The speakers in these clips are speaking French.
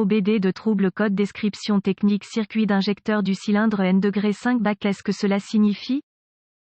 OBD de trouble code description technique circuit d'injecteur du cylindre N-5 Qu'est-ce que cela signifie?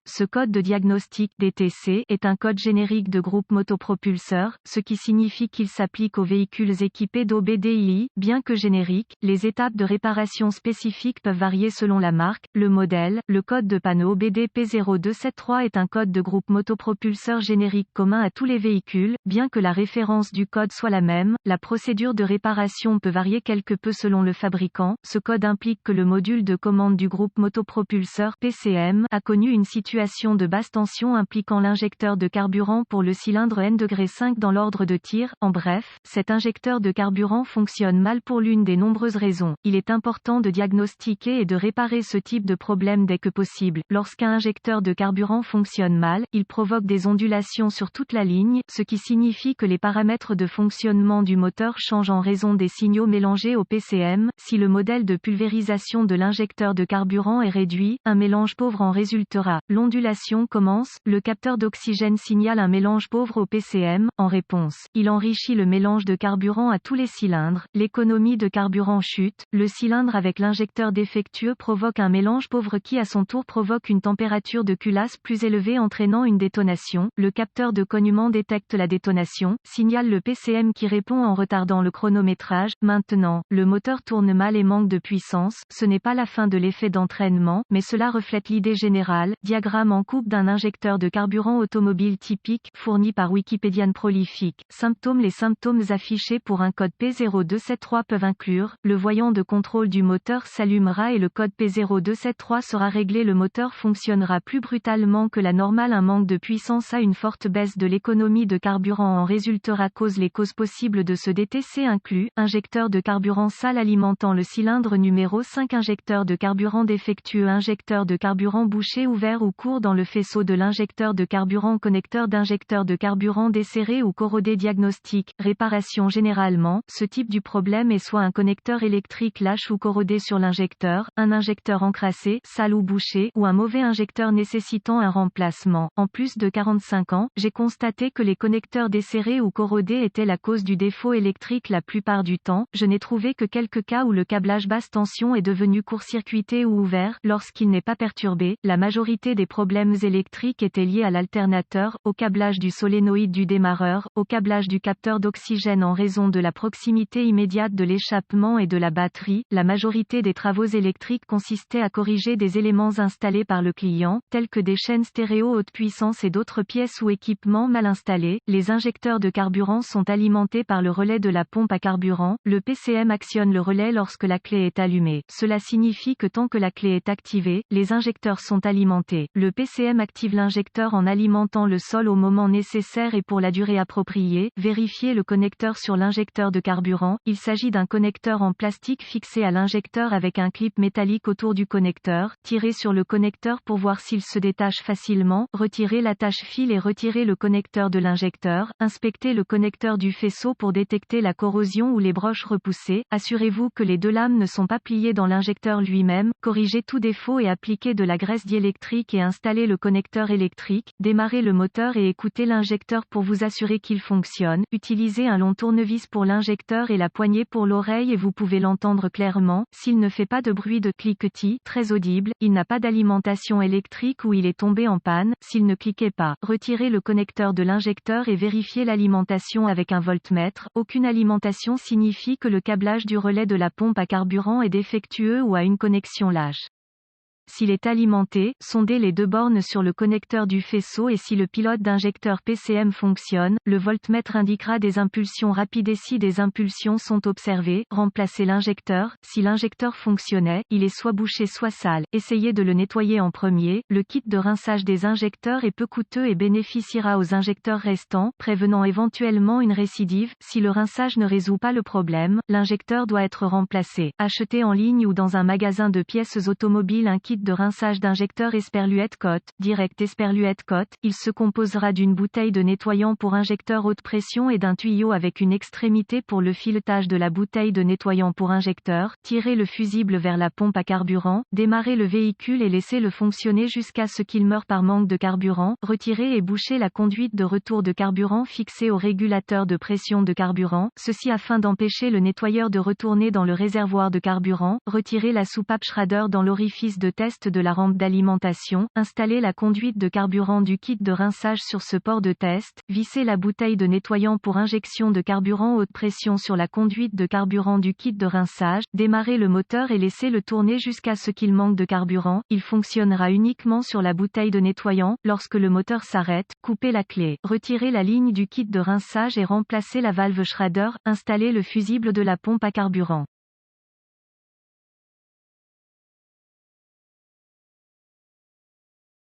Ce code de diagnostic DTC est un code générique de groupe motopropulseur, ce qui signifie qu'il s'applique aux véhicules équipés d'OBDII. Bien que générique, les étapes de réparation spécifiques peuvent varier selon la marque, le modèle. Le code de panneau OBD P0273 est un code de groupe motopropulseur générique commun à tous les véhicules. Bien que la référence du code soit la même, la procédure de réparation peut varier quelque peu selon le fabricant. Ce code implique que le module de commande du groupe motopropulseur PCM a connu une situation de basse tension impliquant l'injecteur de carburant pour le cylindre N-5 dans l'ordre de tir. En bref, cet injecteur de carburant fonctionne mal pour l'une des nombreuses raisons. Il est important de diagnostiquer et de réparer ce type de problème dès que possible. Lorsqu'un injecteur de carburant fonctionne mal, il provoque des ondulations sur toute la ligne, ce qui signifie que les paramètres de fonctionnement du moteur changent en raison des signaux mélangés au PCM. Si le modèle de pulvérisation de l'injecteur de carburant est réduit, un mélange pauvre en résultera. L'ondulation commence, le capteur d'oxygène signale un mélange pauvre au PCM. En réponse, il enrichit le mélange de carburant à tous les cylindres. L'économie de carburant chute, le cylindre avec l'injecteur défectueux provoque un mélange pauvre qui à son tour provoque une température de culasse plus élevée entraînant une détonation. Le capteur de cognement détecte la détonation, signale le PCM qui répond en retardant le chronométrage. Maintenant, le moteur tourne mal et manque de puissance. Ce n'est pas la fin de l'effet d'entraînement, mais cela reflète l'idée générale. Diagramme en coupe d'un injecteur de carburant automobile typique, fourni par Wikipédian Prolifique. Symptômes. Les symptômes affichés pour un code P0273 peuvent inclure, le voyant de contrôle du moteur s'allumera et le code P0273 sera réglé. Le moteur fonctionnera plus brutalement que la normale. Un manque de puissance à une forte baisse de l'économie de carburant en résultera. Les causes possibles de ce DTC incluent, injecteur de carburant sale alimentant le cylindre numéro 5, injecteur de carburant défectueux, injecteur de carburant bouché ouvert ou court dans le faisceau de l'injecteur de carburant, connecteur d'injecteur de carburant desserré ou corrodé. Diagnostic, réparation. Généralement, ce type du problème est soit un connecteur électrique lâche ou corrodé sur l'injecteur, un injecteur encrassé, sale ou bouché, ou un mauvais injecteur nécessitant un remplacement. En plus de 45 ans, j'ai constaté que les connecteurs desserrés ou corrodés étaient la cause du défaut électrique la plupart du temps. Je n'ai trouvé que quelques cas où le câblage basse tension est devenu court-circuité ou ouvert. Lorsqu'il n'est pas perturbé, la majorité des problèmes électriques étaient liés à l'alternateur, au câblage du solénoïde du démarreur, au câblage du capteur d'oxygène en raison de la proximité immédiate de l'échappement et de la batterie. La majorité des travaux électriques consistaient à corriger des éléments installés par le client, tels que des chaînes stéréo haute puissance et d'autres pièces ou équipements mal installés. Les injecteurs de carburant sont alimentés par le relais de la pompe à carburant. Le PCM actionne le relais lorsque la clé est allumée. Cela signifie que tant que la clé est activée, les injecteurs sont alimentés. Le PCM active l'injecteur en alimentant le sol au moment nécessaire et pour la durée appropriée. Vérifiez le connecteur sur l'injecteur de carburant. Il s'agit d'un connecteur en plastique fixé à l'injecteur avec un clip métallique autour du connecteur. Tirez sur le connecteur pour voir s'il se détache facilement. Retirez l'attache fil et retirez le connecteur de l'injecteur. Inspectez le connecteur du faisceau pour détecter la corrosion ou les broches repoussées. Assurez-vous que les deux lames ne sont pas pliées dans l'injecteur lui-même. Corrigez tout défaut et appliquez de la graisse diélectrique et installez le connecteur électrique. Démarrez le moteur et écoutez l'injecteur pour vous assurer qu'il fonctionne. Utilisez un long tournevis pour l'injecteur et la poignée pour l'oreille et vous pouvez l'entendre clairement. S'il ne fait pas de bruit de cliquetis, très audible, il n'a pas d'alimentation électrique ou il est tombé en panne. S'il ne cliquait pas, retirez le connecteur de l'injecteur et vérifiez l'alimentation avec un voltmètre. Aucune alimentation signifie que le câblage du relais de la pompe à carburant est défectueux ou a une connexion lâche. S'il est alimenté, sondez les deux bornes sur le connecteur du faisceau et si le pilote d'injecteur PCM fonctionne, le voltmètre indiquera des impulsions rapides et si des impulsions sont observées, remplacez l'injecteur. Si l'injecteur fonctionnait, il est soit bouché soit sale. Essayez de le nettoyer en premier. Le kit de rinçage des injecteurs est peu coûteux et bénéficiera aux injecteurs restants, prévenant éventuellement une récidive. Si le rinçage ne résout pas le problème, l'injecteur doit être remplacé. Achetez en ligne ou dans un magasin de pièces automobiles un kit de rinçage d'injecteur Esperluette Cote, direct Esperluette Cote. Il se composera d'une bouteille de nettoyant pour injecteur haute pression et d'un tuyau avec une extrémité pour le filetage de la bouteille de nettoyant pour injecteur. Tirez le fusible vers la pompe à carburant, démarrez le véhicule et laissez-le fonctionner jusqu'à ce qu'il meure par manque de carburant. Retirez et bouchez la conduite de retour de carburant fixée au régulateur de pression de carburant, ceci afin d'empêcher le nettoyeur de retourner dans le réservoir de carburant. Retirez la soupape Schrader dans l'orifice de test de la rampe d'alimentation. Installez la conduite de carburant du kit de rinçage sur ce port de test. Vissez la bouteille de nettoyant pour injection de carburant haute pression sur la conduite de carburant du kit de rinçage. Démarrez le moteur et laissez-le tourner jusqu'à ce qu'il manque de carburant. Il fonctionnera uniquement sur la bouteille de nettoyant. Lorsque le moteur s'arrête, coupez la clé. Retirez la ligne du kit de rinçage et remplacez la valve Schrader. Installez le fusible de la pompe à carburant.